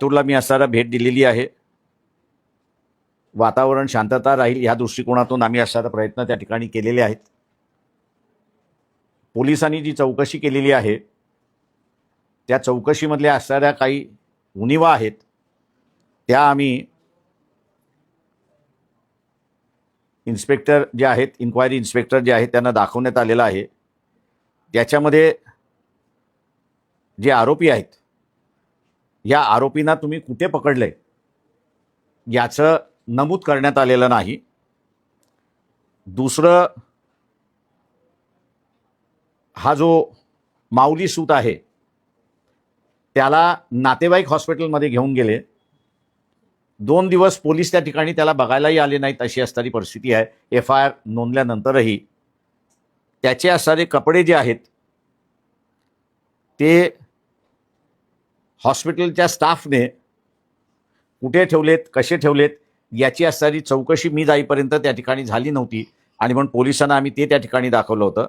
लातूरला मी असताना भेट दिलेली आहे. वातावरण शांतता राहील या दृष्टिकोनातून आम्ही असणारा प्रयत्न त्या ठिकाणी केलेले आहेत. पोलिसांनी जी चौकशी केलेली आहे त्या चौकशीमधल्या असणाऱ्या काही उणिवा आहेत त्या आम्ही इन्स्पेक्टर जे आहेत, इन्क्वायरी इन्स्पेक्टर जे आहेत त्यांना दाखवण्यात आलेलं आहे. त्याच्यामध्ये जे आरोपी आहेत या आरोपींना तुम्ही कुठे पकडले याचं नमूद करण्यात आलेलं नाही. दुसरं, हा जो माऊली सूत आहे त्याला नातेवाईक हॉस्पिटलमध्ये घेऊन गेले. 2 दिवस पोलीस त्या ठिकाणी त्याला बघायलाही आले नाहीत अशी असणारी परिस्थिती आहे. FIR नोंदल्यानंतरही त्याचे असणारे कपडे जे आहेत ते हॉस्पिटलच्या स्टाफने कुठे ठेवलेत, कसे ठेवलेत याची असणारी चौकशी मी जाईपर्यंत त्या ठिकाणी झाली नव्हती आणि म्हणून पोलिसांना आम्ही ते त्या ठिकाणी दाखवलं होतं.